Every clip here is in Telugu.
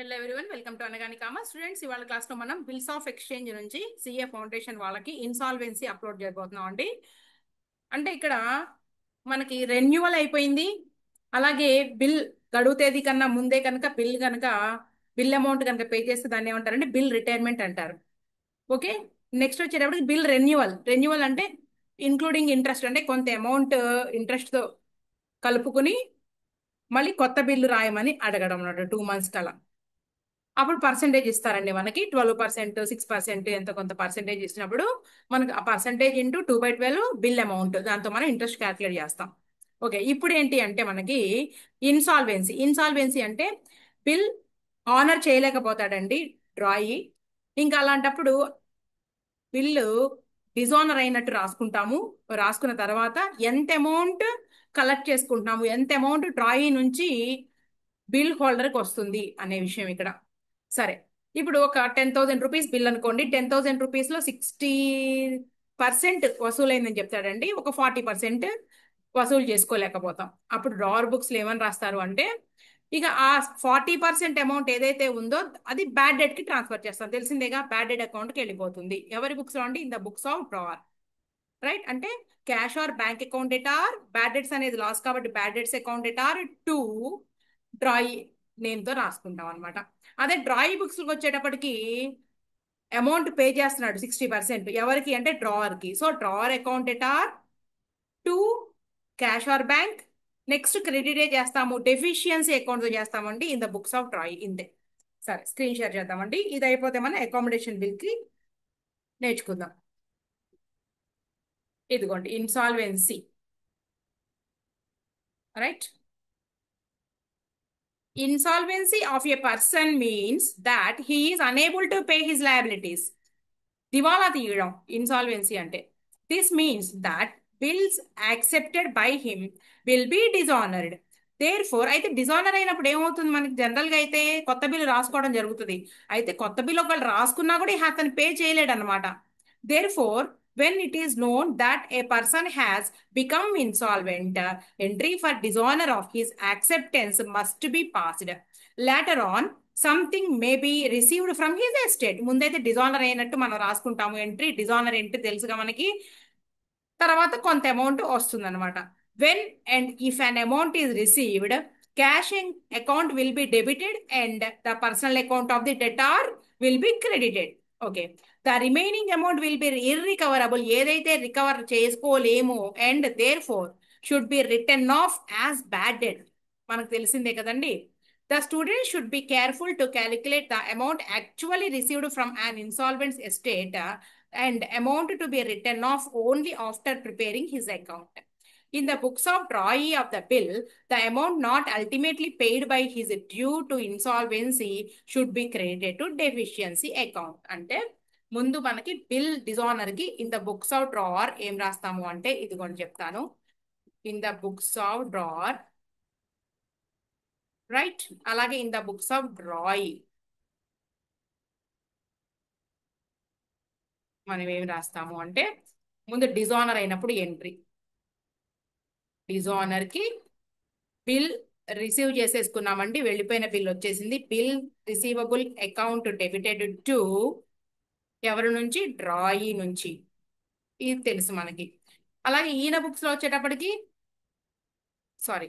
Hello everyone, welcome to Anagani commerce. Students, ఇవాళ క్లాస్లో మనం బిల్స్ ఆఫ్ ఎక్స్చేంజ్ నుంచి సిఏ ఫౌండేషన్ వాళ్ళకి ఇన్సాల్వెన్సీ అప్లోడ్ చేయబోతున్నాం అండి. అంటే ఇక్కడ మనకి రెన్యువల్ అయిపోయింది. అలాగే బిల్ గడువు తేదీ కన్నా ముందే కనుక బిల్ అమౌంట్ కనుక పే చేస్తే దాన్ని ఏమంటారంటే బిల్ రిటైర్మెంట్ అంటారు. ఓకే. నెక్స్ట్ వచ్చేటప్పటికి బిల్ రెన్యువల్ అంటే ఇంక్లూడింగ్ ఇంట్రెస్ట్, అంటే కొంత అమౌంట్ ఇంట్రెస్ట్తో కలుపుకుని మళ్ళీ కొత్త బిల్లు రాయమని అడగడం అన్నమాట 2 months కలా. అప్పుడు పర్సంటేజ్ ఇస్తారండి మనకి 12%, 6%, ఎంత కొంత పర్సంటేజ్ ఇచ్చినప్పుడు మనకి ఆ పర్సంటేజ్ ఇంటూ 2/12 బిల్ అమౌంట్, దాంతో మనం ఇంట్రెస్ట్ క్యాల్కులేట్ చేస్తాం. ఓకే. ఇప్పుడు ఏంటి అంటే మనకి ఇన్సాల్వెన్సీ అంటే బిల్ ఆనర్ చేయలేకపోతాడండి డ్రాయి. ఇంకా అలాంటప్పుడు బిల్లు డిజానర్ అయినట్టు రాసుకుంటాము. రాసుకున్న తర్వాత ఎంత అమౌంట్ కలెక్ట్ చేసుకుంటున్నాము, ఎంత అమౌంట్ డ్రాయి నుంచి బిల్ హోల్డర్కి వస్తుంది అనే విషయం ఇక్కడ. సరే, ఇప్పుడు ఒక 10,000 రూపీస్ బిల్ అనుకోండి. 10,000 రూపీస్లో 60% వసూలైందని చెప్తాడండి. ఒక 40% వసూలు చేసుకోలేకపోతాం. అప్పుడు డ్రావర్ బుక్స్లో ఏమని రాస్తారు అంటే ఇక ఆ 40% అమౌంట్ ఏదైతే ఉందో అది బ్యాడ్ డెట్ కి ట్రాన్స్ఫర్ చేస్తాం. తెలిసిందేగా, బ్యాడ్ డెట్ అకౌంట్కి వెళ్ళిపోతుంది. ఎవరి బుక్స్ లో అంటే in the books of drawer. Right. అంటే cash or bank account at or bad debts అనేది లాస్ కాబట్టి bad debts account at or to drawee name తో రాసుకుంటాం అనమాట. అదే డ్రాయి బుక్స్ వచ్చేటప్పటికి అమౌంట్ పే చేస్తున్నాడు 60%. ఎవరికి అంటే డ్రావర్ కి. So drawer account at or to cash or bank. Next క్రెడిటే చేస్తాము, డెఫిషియన్సీ అకౌంట్ తో చేస్తామండి in the books of drawee. ఇంతే. సరే, స్క్రీన్ షేర్ చేద్దామండి. ఇది అయిపోతే మన అకామిడేషన్ బిల్ కి నేర్చుకుందాం. ఇదిగోండి insolvency. Right. Insolvency of a person means that he is unable to pay his liabilities. దివాలా తీయడం ఇన్సాల్వెన్సీ అంటే. This means that bills accepted by him will be dishonoured. Therefore, అయితే డిజానర్ అయినప్పుడు ఏమవుతుంది, మనకి జనరల్ గా అయితే కొత్త బిల్లు రాసుకోవడం జరుగుతుంది. అయితే కొత్త బిల్లు ఒకళ్ళు రాసుకున్నా కూడా అతను పే చేయలేడు అనమాట. Therefore, when it is known that a person has become insolvent, entry for dishonor of his acceptance must be passed. Later on, something may be received from his estate. ముందైతే డిజానర్ అయినట్టు మనం రాసుకుంటాము ఎంట్రీ. డిజానర్ ఏంటి తెలుసుగా మనకి. తర్వాత కొంత అమౌంట్ వస్తుంది అనమాట. When and if an amount is received, cash account will be debited and the personal account of the debtor will be credited. Okay. The remaining amount will be irrecoverable, ఏదైతే రికవర్ చేసుకోలేము, and therefore should be written off as bad debt. మనకు తెలిసిందే కదండి. The student should be careful to calculate the amount actually received from an insolvent estate and amount to be written off only after preparing his account. In the books of drawee of the bill, the amount not ultimately paid by his due to insolvency should be credited to deficiency account. అంటే ముందు మనకి బిల్ డిజానర్ కి in the books of drawer ఏం రాస్తాము అంటే ఇదిగోండి చెప్తాను. In the books of drawer, right. అలాగే in the books of drawee మనం ఏమి రాస్తాము అంటే ముందు డిజానర్ అయినప్పుడు ఎంట్రీ. డిజానర్ కి బిల్ రిసీవ్ చేసేసుకున్నామండి, వెళ్ళిపోయిన బిల్ వచ్చేసింది. Bill receivable account debited to ఎవరి నుంచి, డ్రాయి నుంచి. ఇది తెలుసు మనకి. అలాగే ఈయన బుక్స్ లో వచ్చేటప్పటికి, సారీ,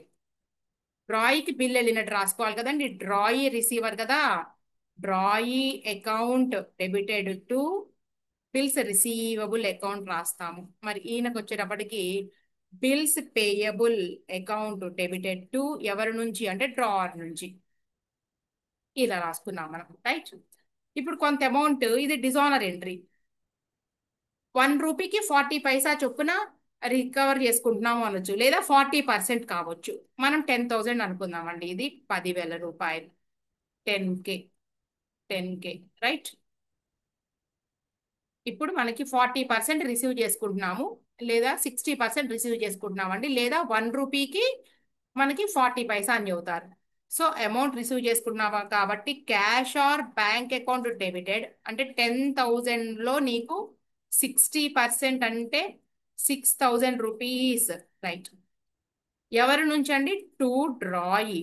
డ్రాయికి బిల్ వెళ్ళినట్టు రాసుకోవాలి కదండి. డ్రాయి రిసీవర్ కదా. డ్రాయి account debited to bills receivable account రాస్తాము. మరి ఈయనకు వచ్చేటప్పటికి bills payable account debited to ఎవరి నుంచి అంటే డ్రావర్ నుంచి. ఇలా రాసుకున్నాం మనం. రైట్. ఇప్పుడు కొంత అమౌంట్, ఇది డిజానర్ ఎంట్రీ. 1 రూపీకి 40 పైసా చొప్పున రికవర్ చేసుకుంటున్నాము అనొచ్చు, లేదా 40% కావచ్చు. మనం 10,000 అనుకుందామండి. ఇది 10,000 రూపాయలు. 10K. 10K. రైట్. ఇప్పుడు మనకి 40% రిసీవ్ చేసుకుంటున్నాము, లేదా 60% రిసీవ్ చేసుకుంటున్నామండి, లేదా 1 రూపీకి మనకి 40 పైసా అని చెబుతారు. సో అమౌంట్ రిసీవ్ చేసుకుంటున్నావా కాబట్టి cash or bank account debited అంటే 10,000లో నీకు 60% అంటే 6,000 రూపీస్. రైట్. ఎవరి నుంచి అండి, టు డ్రాయి.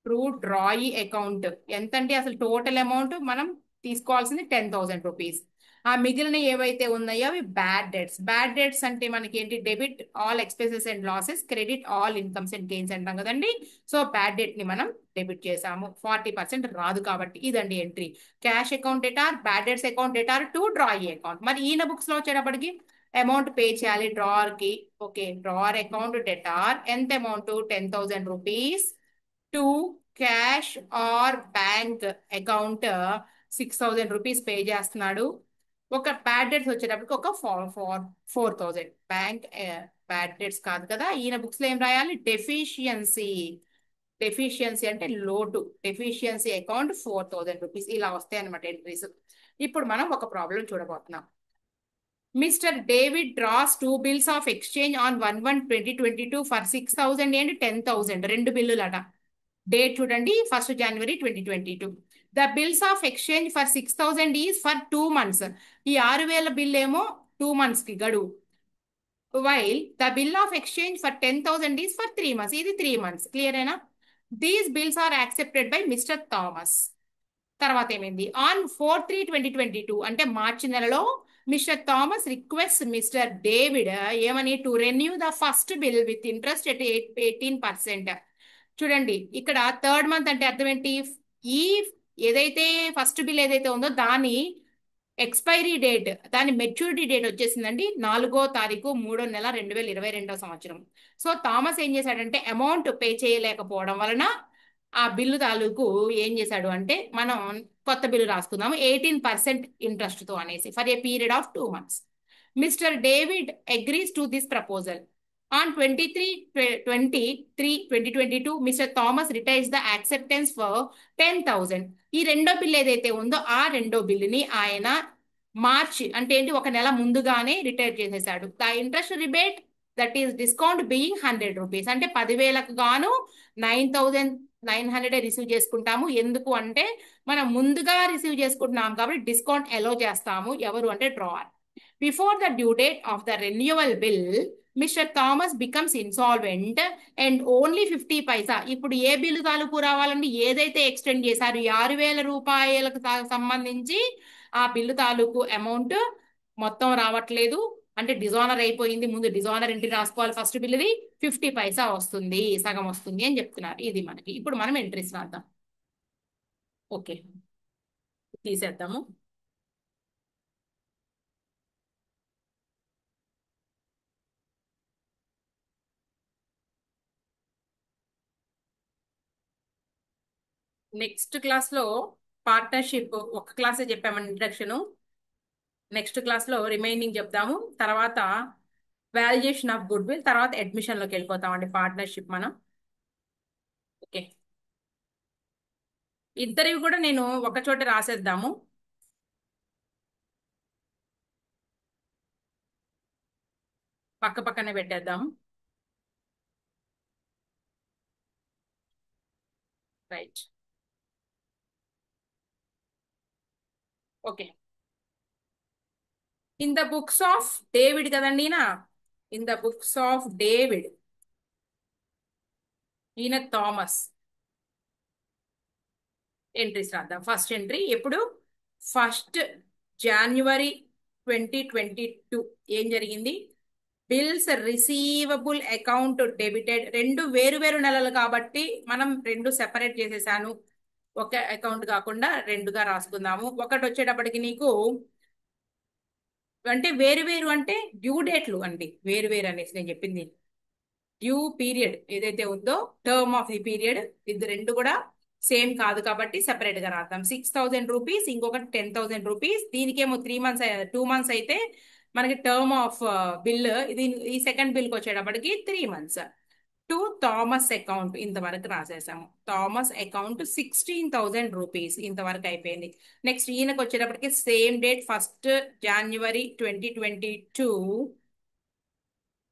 ట్రూ డ్రాయి అకౌంట్ ఎంత అంటే అసలు టోటల్ అమౌంట్ మనం తీసుకోవాల్సింది 10,000 రూపీస్. ఆ మిగిలిన ఏవైతే ఉన్నాయో అవి బ్యాడ్ డెట్స్. బ్యాడ్ డెట్స్ అంటే మనకి ఏంటి, debit all expenses and losses, credit all incomes and gains అంటాం కదండి. సో బ్యాడ్ డెట్ ని మనం డెబిట్ చేసాము, 40% రాదు కాబట్టి ఇదండి ఎంట్రీ. Cash account debtor, bad debts account debtor, to drawee account. మరి ఈయన బుక్స్ లో వచ్చేటప్పటికి అమౌంట్ పే చేయాలి డ్రావర్ కి. ఓకే, డ్రావర్ అకౌంట్ డెటార్ ఎంత amount, 10,000 rupees. To cash or bank account 6,000 rupees pay చేస్తున్నాడు. ఒక బ్యాడ్ డెట్స్ వచ్చేటప్పటికి ఒక 4,000. బ్యాంక్ బ్యాడ్ డెట్స్ కాదు కదా, ఈయన బుక్స్ లో ఏం రాయాలి, డెఫిషియన్సీ. డెఫిషియన్సీ అంటే లోటు, డెఫిషియన్సీ అకౌంట్ 4,000 రూపీస్. ఇలా వస్తాయి అనమాట ఎంట్రీస్. ఇప్పుడు మనం ఒక ప్రాబ్లం చూడబోతున్నాం. Mister David draws two bills of exchange on 1/1/2022 for 6,000 and 10,000. రెండు బిల్లులట. డేట్ చూడండి, 1 జనవరి 2022. The bills of exchange for 6,000 is for 2 months. ఈ 6,000 బిల్ ఏమో 2 months కి గడువు. While the bill of exchange for 10,000 is for 3 months. ఇది 3 months. క్లియరేనా? These bills are accepted by Mr Thomas. తర్వాత ఏమైంది, ఆన్ 4/3/2022 అంటే మార్చి నెలలో Mr Thomas request Mr David ఏమని, to renew the first bill with interest at 18%. చూడండి ఇక్కడ థర్డ్ మంత్ అంటే అర్థం ఏంటి, ఈ ఏదైతే ఫస్ట్ బిల్ ఏదైతే ఉందో దాని ఎక్స్పైరీ డేట్, దాని మెచ్యూరిటీ డేట్ వచ్చేసిందండి 4వ తారీఖు 3వ నెల 2022 సంవత్సరం. సో థామస్ ఏం చేశాడంటే అమౌంట్ పే చేయలేకపోవడం వలన ఆ బిల్లు తాలూకు ఏం చేశాడు అంటే, మనం కొత్త బిల్లు రాసుకుందాము 18% ఇంట్రెస్ట్ తో అనేసి, for a period of 2 months. Mister David agrees to this proposal. On 23/20/2022 mister Thomas retires the acceptance for 10,000. ఈ రెండో బిల్ ఏదైతే ఉందో ఆ రెండో బిల్లుని ఆయన మార్చి అంటే ఏంటి, ఒక నెల ముందుగానే రిటైర్ చేసేసాడు. The interest rebate that is discount being 100 rupees. అంటే 10,000కు గాను 9,900 రిసీవ్ చేసుకుంటాము. ఎందుకు అంటే మనం ముందుగా రిసీవ్ చేసుకుంటున్నాం కాబట్టి డిస్కౌంట్ ఎలో చేస్తాము. ఎవరు అంటే drawer. Before the due date of the renewal bill mister Thomas becomes insolvent and only 50 పైసా. ఇప్పుడు ఏ బిల్లు తాలూకు రావాలండి, ఏదైతే ఎక్స్టెండ్ చేశారు 6,000 రూపాయలకు సంబంధించి ఆ బిల్లు తాలూకు అమౌంట్ మొత్తం రావట్లేదు. అంటే డిజానర్ అయిపోయింది, ముందు డిజానర్ ఎంట్రీ రాసుకోవాలి, ఫస్ట్ బిల్లుది 50 పైసా వస్తుంది, సగం వస్తుంది అని చెప్తున్నారు. ఇది మనకి. ఇప్పుడు మనం ఎంట్రీస్ రాద్దాం. ఓకే, తీసేద్దాము. నెక్స్ట్ క్లాస్ లో పార్ట్నర్షిప్ ఒక క్లాసే చెప్పామని ఇంట్రడక్షన్. నెక్స్ట్ క్లాస్ లో రిమైనింగ్ చెప్దాము. తర్వాత వాల్యుయేషన్ ఆఫ్ గుడ్ విల్, తర్వాత అడ్మిషన్ లోకి వెళ్ళిపోతామండి పార్ట్నర్షిప్ మనం. ఓకే, ఇద్దరివి కూడా నేను ఒక చోట రాసేద్దాము. పక్క పక్కనే పెట్టేద్దాము. Right. Okay, in the books of David కదండి ఈయన. In the books of David, ఈయన థామస్. ఎంట్రీస్ రాద్దాం. ఫస్ట్ ఎంట్రీ ఎప్పుడు, 1 జనవరి 2022 ఏం జరిగింది, బిల్స్ రిసీవబుల్ అకౌంట్ డెబిటెడ్. రెండు వేరు వేరు నెలలు కాబట్టి మనం రెండు సెపరేట్ చేసేసాను, ఒక అకౌంట్ కాకుండా రెండుగా రాసుకుందాము. ఒకటి వచ్చేటప్పటికి నీకు అంటే వేరు వేరు అంటే డ్యూ డేట్లు అండి, వేరు వేరు అనేసి నేను చెప్పింది. డ్యూ పీరియడ్ ఏదైతే ఉందో, టర్మ్ ఆఫ్ ది పీరియడ్, ఇది రెండు కూడా సేమ్ కాదు కాబట్టి సెపరేట్ గా రాద్దాం. 6,000 రూపీస్, ఇంకొకటి 10,000 రూపీస్. దీనికేమో 3 months 2 months అయితే మనకి టర్మ్ ఆఫ్ బిల్. ఇది ఈ సెకండ్ బిల్ కి వచ్చేటప్పటికి 3 months. టు థామస్ అకౌంట్ ఇంతవరకు రాసేసాము. థామస్ అకౌంట్ 16,000 రూపీస్ ఇంతవరకు అయిపోయింది. నెక్స్ట్ ఈయనకు వచ్చేటప్పటికి సేమ్ డేట్ 1 జనవరి 2022.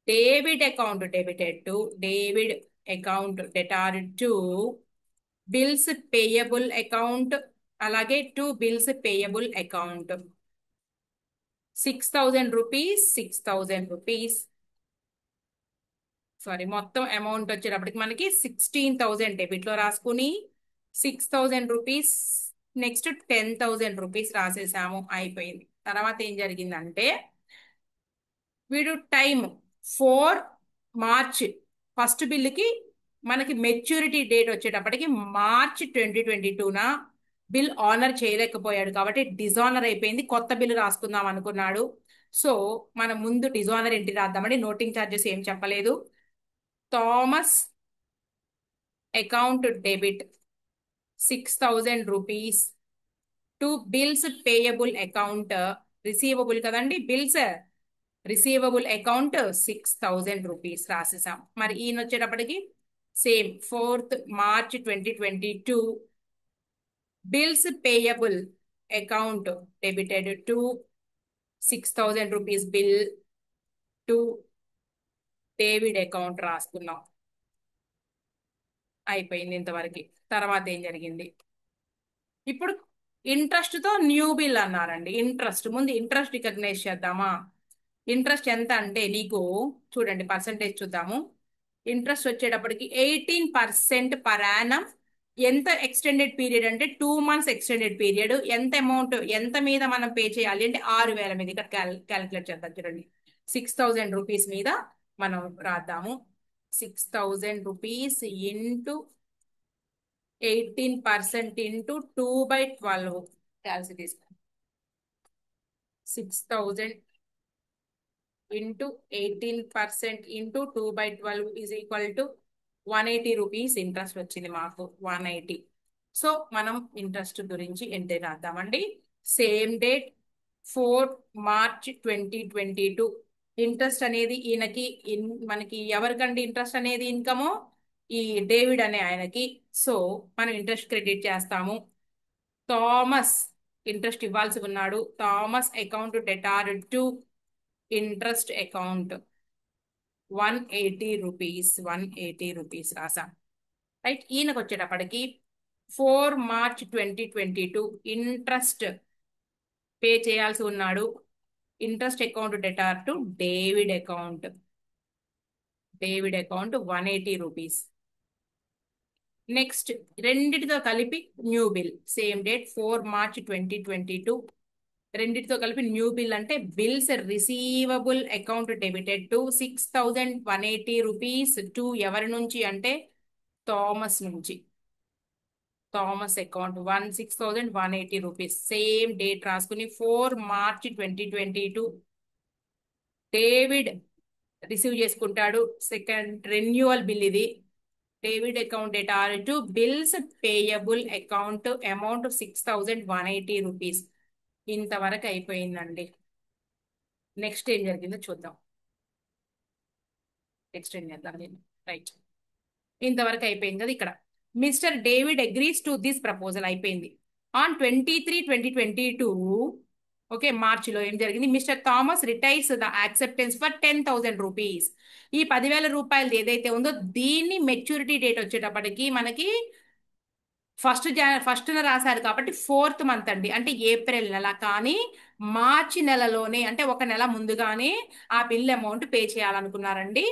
David account debited to, David account debtor to bills payable account, అలాగే to bills payable account 6,000 rupees, 6,000 rupees. Sorry, మొత్తం అమౌంట్ వచ్చేటప్పటికి మనకి 16,000 డెబిట్ లో రాసుకుని 6,000 రూపీస్, నెక్స్ట్ 10,000 రూపీస్ రాసేసాము, అయిపోయింది. తర్వాత ఏం జరిగిందంటే వీడు టైం 4 మార్చ్ ఫస్ట్ బిల్లుకి మనకి మెచ్యూరిటీ డేట్ వచ్చేటప్పటికి మార్చ్ 2022న బిల్ ఆనర్ చేయలేకపోయాడు కాబట్టి డిజానర్ అయిపోయింది, కొత్త బిల్లు రాసుకుందాం అనుకున్నాడు. సో మనం ముందు డిజానర్ ఎంట్రీ రాద్దామండి. నోటింగ్ ఛార్జెస్ ఏం చెప్పలేదు. Thomas account debit 6,000 rupees to bills payable account, receivable కదండి బిల్స్, రిసీవబుల్ అకౌంట్ 6,000 రూపీస్ రాసేసాం. మరి ఈయన వచ్చేటప్పటికి same 4th March 2022 bills payable account debited to 6,000 rupees bill to David account రాసుకున్నాం, అయిపోయింది ఇంతవరకు. తర్వాత ఏం జరిగింది, ఇప్పుడు ఇంట్రెస్ట్ తో న్యూ బిల్ అన్నారండి. ఇంట్రెస్ట్ ముందు ఇంట్రెస్ట్ రికగ్నైజ్ చేద్దామా. ఇంట్రెస్ట్ ఎంత అంటే నీకు చూడండి, పర్సంటేజ్ చూద్దాము. ఇంట్రెస్ట్ వచ్చేటప్పటికి 18% పర్ యానం. ఎంత ఎక్స్టెండెడ్ పీరియడ్ అంటే 2 months ఎక్స్టెండెడ్ పీరియడ్. ఎంత అమౌంట్, ఎంత మీద మనం పే చేయాలి అంటే 6,000 మీద. ఇక్కడ క్యాలిక్యులేట్ చేద్దాం చూడండి. 6,000 రూపీస్ మీద మనం రాద్దాము. 6,000 రూపీస్ ఇంటూ 18% ఇంటూ 2/12 క్యాల్సి తీసుకోండి. 6,000 into 18% into 2/12 is equal to 180 rupees interest వచ్చింది మాకు, 180. సో మనం ఇంట్రెస్ట్ గురించి ఎంట్రీ రాద్దామండి. Same date 4 March 2022. ఇంట్రెస్ట్ అనేది ఈయనకి మనకి ఎవరికండి ఇంట్రెస్ట్ అనేది ఇన్కము, ఈ డేవిడ్ అనే ఆయనకి. సో మనం ఇంట్రెస్ట్ క్రెడిట్ చేస్తాము. థామస్ ఇంట్రెస్ట్ ఇవ్వాల్సి ఉన్నాడు. Thomas account debtor to interest account 180 rupees రాసాం, రైట్. ఈయనకు వచ్చేటప్పటికి 4 March 2022 ఇంట్రెస్ట్ పే చేయాల్సి ఉన్నాడు. Interest account debtor to David account 180 rupees. Next రెండిటితో కలిపి new bill, same date 4 March 2022. రెండిటితో కలిపి న్యూ బిల్ అంటే bills receivable account debited to 6,180 rupees to ఎవరి నుంచి అంటే థామస్ నుంచి. Thomas account 6,180 rupees. Same date రాసుకుని 4 March 2022 డేవిడ్ రిసీవ్ చేసుకుంటాడు. సెకండ్ రెన్యువల్ బిల్ ఇది. David account debtor to bills payable account amount 6,180 rupees. ఇంతవరకు అయిపోయిందండి. నెక్స్ట్ ఏం జరిగిందో చూద్దాం. నెక్స్ట్ ఏం చేద్దాం నేను, రైట్. ఇంతవరకు అయిపోయింది కదా. ఇక్కడ mister David agrees to this proposal అయిపోయింది. ఆన్ 23/2022 ఓకే మార్చిలో ఏం జరిగింది, mister Thomas retires the acceptance for 10,000 rupees. ఈ 10,000 రూపాయలు ఏదైతే ఉందో దీన్ని మెచ్యూరిటీ డేట్ వచ్చేటప్పటికి మనకి ఫస్ట్ రాశారు కాబట్టి 4th మంత్ అండి, అంటే ఏప్రిల్ నెల. కానీ మార్చి నెలలోనే అంటే ఒక నెల ముందుగానే ఆ బిల్ అమౌంట్ పే చేయాలనుకున్నారండి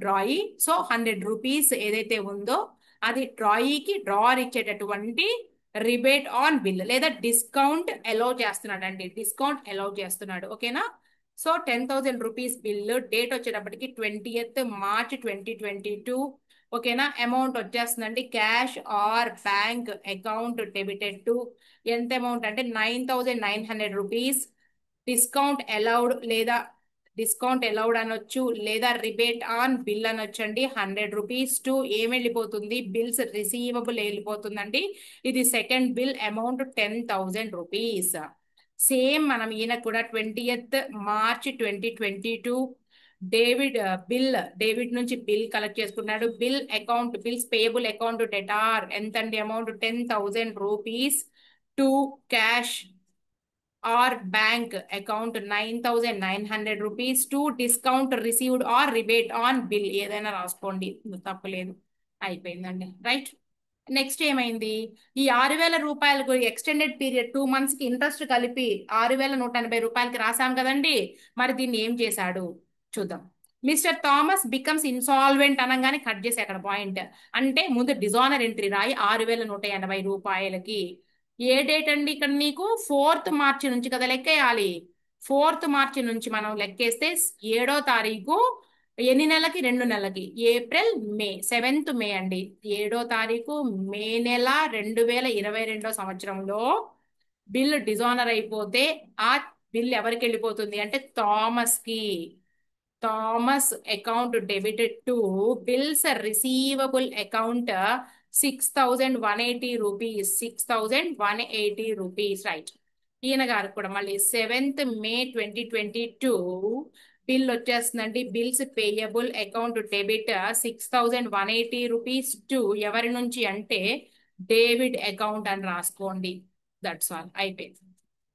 డ్రాయి. సో 100 రూపీస్ ఏదైతే ఉందో అది డ్రాయికి డ్రావర్ ఇచ్చేటటువంటి రిబేట్ ఆన్ బిల్ లేదా డిస్కౌంట్ అలౌ చేస్తున్నాడు అండి, డిస్కౌంట్ అలౌ చేస్తున్నాడు. ఓకేనా. సో 10,000 రూపీస్ బిల్ డేట్ వచ్చేటప్పటికి 20th March 2022. ఓకేనా. అమౌంట్ వచ్చేస్తుందండి cash or bank account debited to ఎంత అమౌంట్ అంటే 9,900 రూపీస్. డిస్కౌంట్ అలౌడ్ లేదా డిస్కౌంట్ అలౌడ్ అనొచ్చు లేదా రిబేట్ ఆన్ బిల్ అనొచ్చు అండి. 100 రూపీస్ టు ఏం వెళ్ళిపోతుంది, బిల్స్ రిసీవబుల్ వెళ్ళిపోతుందండి. ఇది second bill amount 10,000 rupees. Same మనం ఈయన కూడా 20th March 2022 డేవిడ్ నుంచి బిల్ కలెక్ట్ చేసుకున్నాడు. Bill account bills payable account debtor ఎంతండి amount 10,000 rupees to cash or bank account 9,900 rupees to discount received or rebate on bill ఏదైనా రాసుకోండి, తప్పలేదు. అయిపోయిందండి, రైట్. నెక్స్ట్ ఏమైంది, ఈ 6,000 రూపాయలకు ఎక్స్టెండెడ్ పీరియడ్ 2 months కి ఇంట్రెస్ట్ కలిపి 6,180 రూపాయలకి రాసాం కదండి. మరి దీన్ని ఏం చేశాడు చూద్దాం. మిస్టర్ థామస్ బికమ్స్ ఇన్సాల్వెంట్ అనగానే కట్ చేసి అక్కడ పాయింట్. అంటే ముందు డిజానర్ ఎంట్రీ రాయి 6,180 రూపాయలకి. ఏ డేట్ అండి ఇక్కడ నీకు? 4th మార్చి నుంచి కదా లెక్కేయాలి. 4th మార్చి నుంచి మనం లెక్కేస్తే 7వ తారీఖు ఎన్ని నెలకి? 2 నెలలకి. ఏప్రిల్ మే, 7th మే అండి. 7వ తారీఖు మే నెల 2022 సంవత్సరంలో బిల్ డిజానర్ అయిపోతే ఆ బిల్ ఎవరికి వెళ్ళిపోతుంది అంటే థామస్ కి. Thomas account debited to bills receivable account 6,180 rupees. 6,180 rupees, right. ఈయన గారికి కూడా మళ్ళీ 7th మే 2022 బిల్ వచ్చేస్తుందండి. Bills payable account debit 6,180 rupees to ఎవరి నుంచి అంటే డేవిడ్ అకౌంట్ అని రాసుకోండి. దట్స్ ఆల్, అయిపోయింది.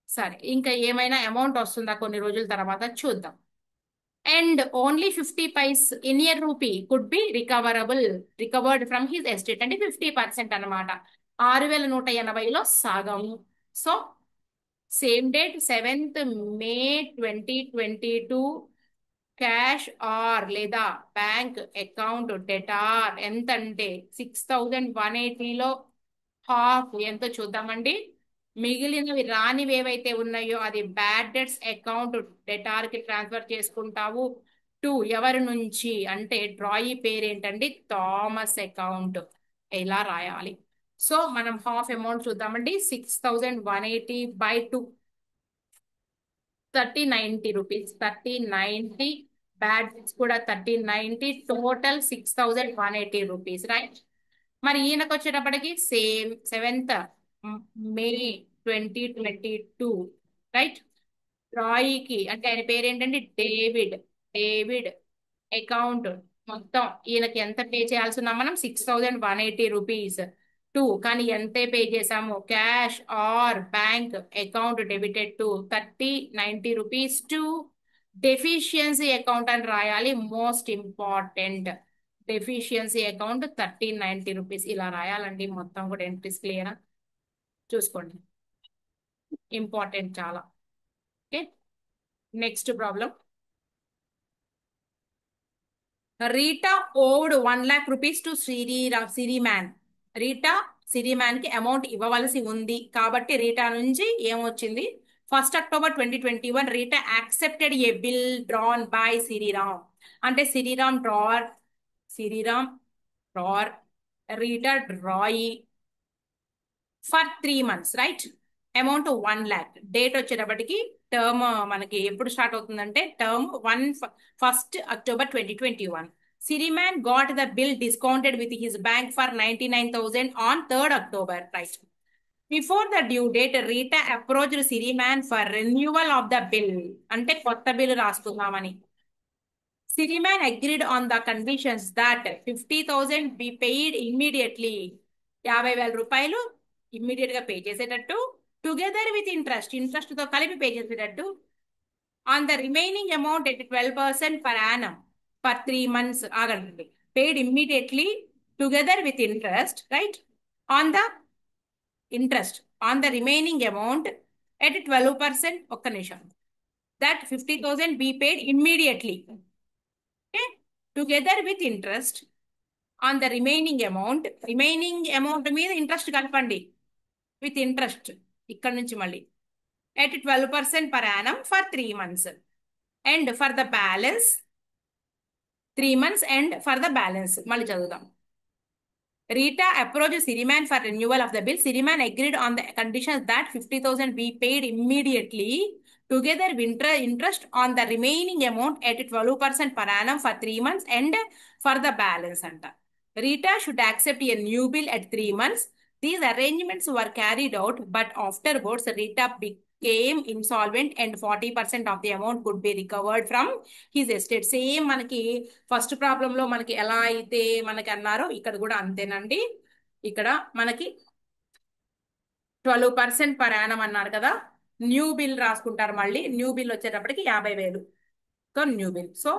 సరే, ఇంకా ఏమైనా అమౌంట్ వస్తుందా కొన్ని రోజుల తర్వాత చూద్దాం. అండ్ ఓన్లీ 50 పైస్ ఇన్ ఇయర్ rupee could be recovered from his estate. అంటే 50% అనమాట. 6,180లో సగం. So same date 7th May 2022 cash or లేదా బ్యాంక్ అకౌంట్ డెటార్ ఎంత అంటే 6,180లో హాఫ్ ఎంతో చూద్దామండి. మిగిలినవి రానివి ఏవైతే ఉన్నాయో అది బ్యాడ్ డెట్స్ అకౌంట్ డెటార్ కి ట్రాన్స్ఫర్ చేసుకుంటావు. ఎవరి నుంచి అంటే డ్రాయి పేరేంటండి? Thomas account. ఇలా రాయాలి. సో మనం హాఫ్ అమౌంట్ చూద్దామండి. 6,180/2 3090 రూపీస్. 3090 బ్యాడ్ డెట్స్ కూడా 3090, టోటల్ 6,180 రూపీస్, రైట్. మరి ఈయనకు వచ్చేటప్పటికి సేమ్ 7th మే 2022, రైట్. రాయికి అంటే ఆయన పేరేంటంటే డేవిడ్. డేవిడ్ అకౌంట్ మొత్తం ఈయనకి ఎంత పే చేయాల్సి ఉన్నాం మనం? 6,180 రూపీస్. కానీ ఎంత పే చేసాము? Cash or bank account debited 3090 rupees deficiency account అని రాయాలి. Most important, deficiency account 3090 rupees. ఇలా రాయాలండి. మొత్తం కూడా ఎంట్రీస్ క్లియరా? చూసుకోండి, ఇంపార్టెంట్ చాలా. Okay, next problem. Rita owed 1,00,000 rupees to Siriman. Rita Siriman కి అమౌంట్ ఇవ్వవలసి ఉంది కాబట్టి రీటా నుంచి ఏమొచ్చింది? 1st October 2021 Rita accepted a bill drawn by Siriram. అంటే Siriram drawer Rita drawee for 3 months, right. Amount 1,00,000. Date వచ్చేటప్పటికి టర్మ్ మనకి ఎప్పుడు స్టార్ట్ అవుతుందంటే term 1st October 2021. Siriman got the bill discounted with his bank for 99,000 on 3rd October, right. Before the due date Rita approached Siriman for renewal of the bill. అంటే కొత్త బిల్ రాసుకుందామని. Siriman agreed on the conditions that 50,000 be paid immediately. 50,000 రూపాయలు ఇమ్మీడియట్ గా పే చేసేటట్టు, టుగెదర్ విత్ ఇంట్రెస్ట్ తో కలిపి పే చేసేటట్టు, on the remaining amount at 12% per annum for 3 months. ఆగండి, paid immediately together with interest, right, on the interest on the remaining amount at 12%. ఒక్క నిమిషం. That 50,000 be paid immediately together with interest on the remaining amount మీద ఇంట్రెస్ట్ కలపండి. విత్ ఇంట్రెస్ట్ ఇక్కడ నుంచి మళ్ళీ at 12% per annum for 3 months. And for the balance 3 months and for the balance మళ్ళీ చదువుదాం. Rita approached Siriman for renewal of the bill. Siriman agreed on the conditions that 50,000 be paid immediately together with interest on the remaining amount at 12% per annum for 3 months and for the balance. Rita should accept a new bill at 3 months. These arrangements were carried out, but afterwards Rita became insolvent and 40% of the amount could be recovered from his estate. Same మనకి ఫస్ట్ ప్రాబ్లం లో మనకి ఎలా అయితే మనకి అన్నారో ఇక్కడ కూడా అంతేనండి. ఇక్కడ మనకి 12% per annum అన్నారు కదా. న్యూ బిల్ రాసుకుంటారు. మళ్ళీ న్యూ బిల్ వచ్చేటప్పటికి 50,000 న్యూ బిల్. సో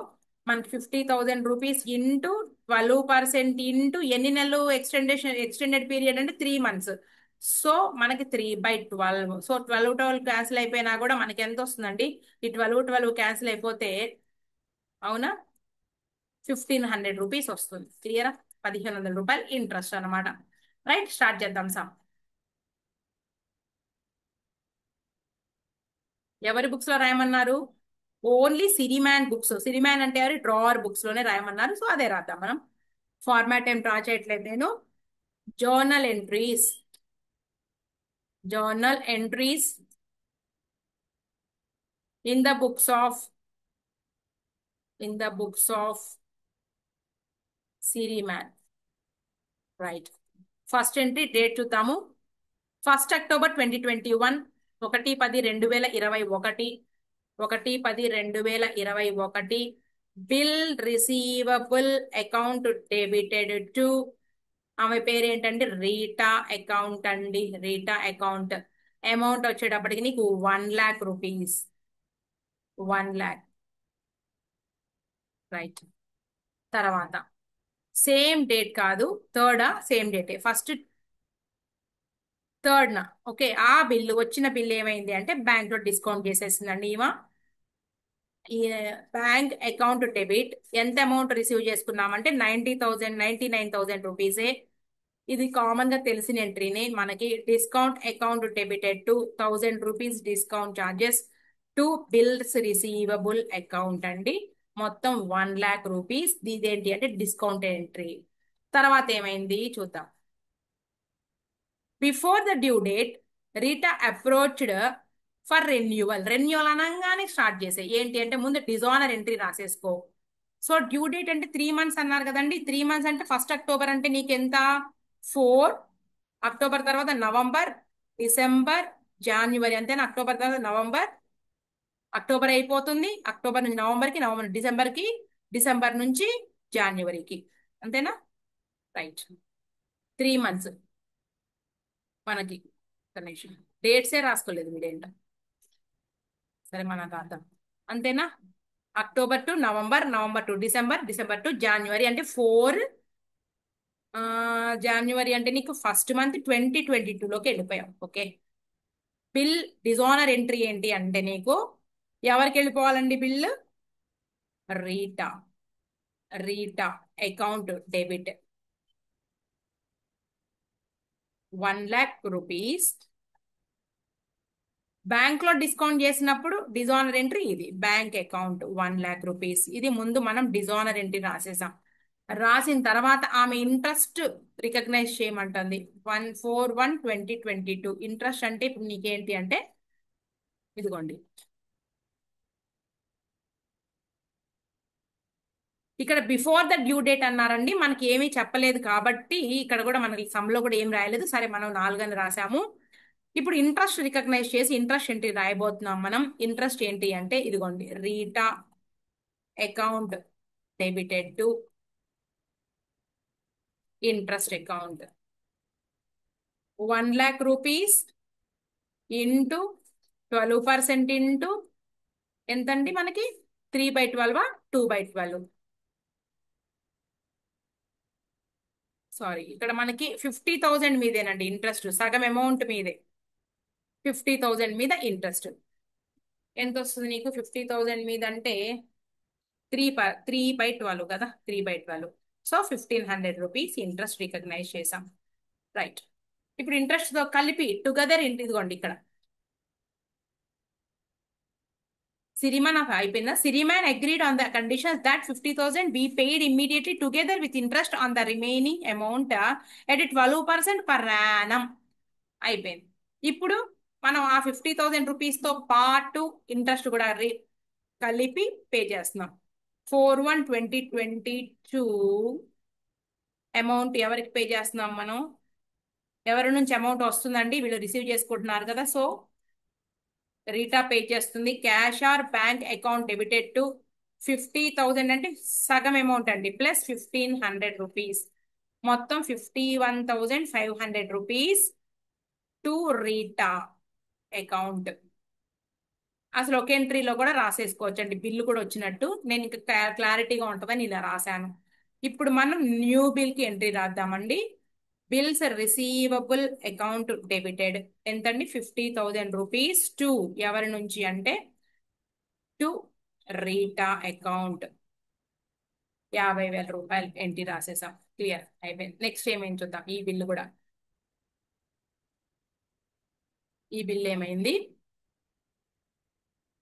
మనకి 50,000 రూపీస్ ఇంటూ 12% ఇంటూ ఎన్ని నెలలు ఎక్స్టెండెడ్ పీరియడ్ అంటే 3 months. సో మనకి 3/12. సో 12 క్యాన్సిల్ అయిపోయినా కూడా మనకి ఎంత వస్తుందండి? ఈ 12 క్యాన్సిల్ అయిపోతే, అవునా, రూపీస్ వస్తుంది. క్లియరా? 1500 రూపాయలు ఇంట్రెస్ట్ అనమాట. రైట్, స్టార్ట్ చేద్దాం సార్. ఎవరి బుక్స్ లో రాయమన్నారు? Only సిరిమాన్ books. సిరిమాన్ అంటే ఎవరి? డ్రావర్ బుక్స్ లోనే రాయమన్నారు. సో అదే రాద్దాం మనం. ఫార్మాట్ ఏం డ్రా చేయట్లేదు నేను. Journal entries. Journal entries in the books of Siriman. Right, first entry date చూద్దాము. 1 October 2021, 1/10/2021, 1/10/2021. Bill receivable account debited to, ఆమె పేరు ఏంటండి? రీటా అకౌంట్ అండి. Rita account. అమౌంట్ వచ్చేటప్పటికి నీకు 1 lakh రూపీస్. 1 lakh. రైట్, తర్వాత సేమ్ డేట్ కాదు, థర్డా? సేమ్ డేటే. ఫస్ట్ థర్డ్న. ఓకే, ఆ బిల్లు వచ్చిన బిల్లు ఏమైంది అంటే బ్యాంక్ లో డిస్కౌంట్ చేసేసిందండి ఈమె. ఈ బ్యాంక్ అకౌంట్ డెబిట్ ఎంత అమౌంట్ రిసీవ్ చేసుకున్నామంటే 99,000 రూపీసే. ఇది కామన్ గా తెలిసిన ఎంట్రీనే మనకి. Discount account debited to 1000 rupees discount charges to bills receivable account అండి. మొత్తం 1 lakh రూపీస్. ఇదేంటి అంటే డిస్కౌంట్ ఎంట్రీ. తర్వాత ఏమైంది చూద్దాం. Before the due date Rita approached for renewal. Renewal అనగానే స్టార్ట్ చేసే ఏంటి అంటే ముందు డిజానర్ ఎంట్రీ రాసేసుకో. సో డ్యూ డేట్ అంటే 3 months అన్నారు కదండి. 3 months అంటే 1 October అంటే నీకెంత? 4 October, తర్వాత నవంబర్, డిసెంబర్, జనవరి. అంతేనా? అక్టోబర్ తర్వాత నవంబర్, అక్టోబర్ అయిపోతుంది. అక్టోబర్ నుంచి నవంబర్కి, నవంబర్ డిసెంబర్కి, డిసెంబర్ నుంచి జనవరికి. అంతేనా? రైట్, 3 months మనకి. కనెక్షన్ డేట్సే రాసుకోలేదు మీరేంట. సరే, మనకు అర్థం. అంతేనా? October to November, November to December, December to January అంటే 4 జనవరి అంటే నీకు ఫస్ట్ మంత్ 2022లోకి వెళ్ళిపోయావు. ఓకే, బిల్ డిజానర్ ఎంట్రీ ఏంటి అంటే నీకు ఎవరికి వెళ్ళిపోవాలండి bill? Rita. Rita account debit 1 lakh rupees. Bank లో డిస్కౌంట్ చేసినప్పుడు డిజానర్ ఎంట్రీ ఇది. Bank account 1 lakh rupees. ఇది ముందు మనం డిజానర్ ఎంట్రీ రాసేసాం. రాసిన తర్వాత ఆమె ఇంట్రెస్ట్ రికగ్నైజ్ చేయమంటుంది. 1/4/1/2022. ఇంట్రెస్ట్ అంటే ఇప్పుడు నీకేంటి అంటే ఇదిగోండి, ఇక్కడ బిఫోర్ ద డ్యూ డేట్ అన్నారండి. మనకి ఏమీ చెప్పలేదు కాబట్టి ఇక్కడ కూడా మనకి సమ్లో కూడా ఏం రాయలేదు. సరే, మనం 4 అని రాసాము. ఇప్పుడు ఇంట్రెస్ట్ రికగ్నైజ్ చేసి ఇంట్రెస్ట్ ఏంటి రాయబోతున్నాం మనం. ఇంట్రెస్ట్ ఏంటి అంటే ఇదిగోండి, Rita account debited to interest account 1 lakh rupees into 12% into ఎంతండి మనకి? 3/12, 2/12. సారీ, ఇక్కడ మనకి 50,000 మీదేనండి ఇంట్రెస్ట్. సగం అమౌంట్ మీదే. 50,000 మీద ఇంట్రెస్ట్ ఎంత వస్తుంది నీకు? 50,000 మీద అంటే 3/12 కదా. 3/12. సో 1,500 రూపీస్ ఇంట్రెస్ట్ రికగ్నైజ్ చేసాం. రైట్, ఇప్పుడు ఇంట్రెస్ట్ తో కలిపి టుగెదర్ ఇదిగోండి ఇక్కడ సిరిమాన్ అయిపోయిందా? Siriman agreed on the conditions that 50,000 be paid immediately together with interest on the remaining amount at 12% per annum. అయిపోయింది. ఇప్పుడు మనం ఆ 50,000 రూపీస్ తో పాటు ఇంట్రెస్ట్ కూడా కలిపి పే చేస్తున్నాం. 4/1/2022 అమౌంట్ ఎవరికి పే చేస్తున్నాం మనం? ఎవరి నుంచి అమౌంట్ వస్తుందండి? వీళ్ళు రిసీవ్ చేసుకుంటున్నారు కదా. సో రీటా పే చేస్తుంది. Cash or bank account debited to 50,000 అంటే సగం అమౌంట్ అండి, ప్లస్ 1,500 రూపీస్. మొత్తం 51,500 రూపీస్ టు రీటా అకౌంట్. అసలు ఒక ఎంట్రీలో కూడా రాసేసుకోవచ్చు అండి, బిల్లు కూడా వచ్చినట్టు. నేను ఇంకా క్లారిటీగా ఉంటుందని ఇలా రాశాను. ఇప్పుడు మనం న్యూ బిల్ కి ఎంట్రీ రాద్దామండి. బిల్స్ రిసీవబుల్ అకౌంట్ డెబిటెడ్ ఎంతండి? 50,000 రూపీస్ టు ఎవరి నుంచి అంటే టు రీటా అకౌంట్. 50,000 రూపాయలు ఎంట్రీ రాసేసాం. క్లియర్ అయిపోయింది. నెక్స్ట్ ఏమైంది చూద్దాం. ఈ బిల్లు కూడా, ఈ బిల్ ఏమైంది?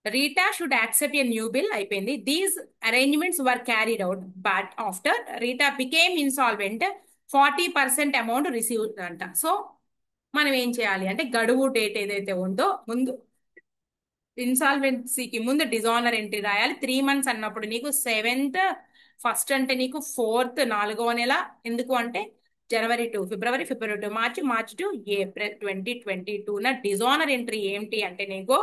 Rita should accept a new bill అయిపోయింది. These arrangements were carried out but after Rita became insolvent 40% amount receive అంట. సో మనం ఏం చేయాలి అంటే, గడువు డేట్ ఏదైతే ఉందో ముందు, ఇన్సాల్వెన్సీకి ముందు డిజానర్ ఎంట్రీ రాయాలి. 3 months అన్నప్పుడు నీకు 7th, ఫస్ట్ అంటే నీకు 4th 4వ నెల. ఎందుకు అంటే జనవరి టు ఫిబ్రవరి, ఫిబ్రవరి to March, March to April 2022న డిజానర్ ఎంట్రీ ఏంటి అంటే నీకు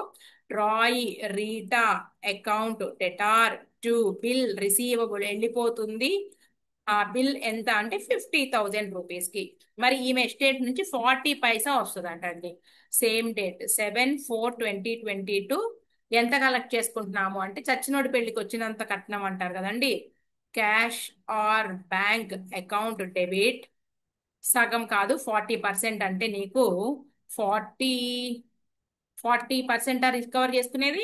ట్రాయ్ Rita account debtor to bill receivable వెళ్ళిపోతుంది. ఆ బిల్ ఎంత అంటే 50,000 రూపీస్ కి. మరి ఈమె ఎస్టేట్ నుంచి 40 పైసా వస్తుంది అంటండి. Same date 7/4/2022. ఎంత కలెక్ట్ చేసుకుంటున్నాము అంటే, చచ్చినోడి పెళ్లికి వచ్చినంత కట్నం అంటారు కదండి. Cash or bank account debit. సగం కాదు, 40% అంటే నీకు 40 40% రికవర్ చేసుకునేది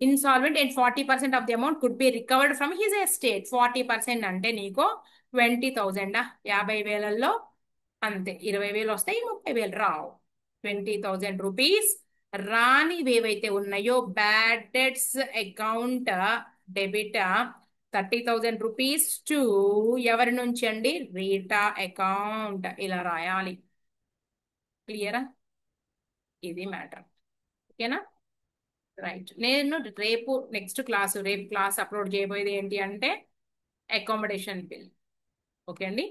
insolvent, and 40% of the amount could be recovered from his estate. 40% అంటే నీకు 20,000. 50,000లో అంతే, 20,000 వస్తాయి, 30,000 రావు. 20,000 రూపీస్ రానివి ఏవైతే ఉన్నాయో bad debts account debit 30,000 rupees to ఎవరి నుంచి అండి? Rita account. ఇలా రాయాలి. క్లియరా? ఇది మ్యాటర్. ఓకేనా? రైట్. నేను రేపు రేపు క్లాస్ అప్లోడ్ చేయబోయేది ఏంటి అంటే అకామిడేషన్ బిల్. ఓకే అండి.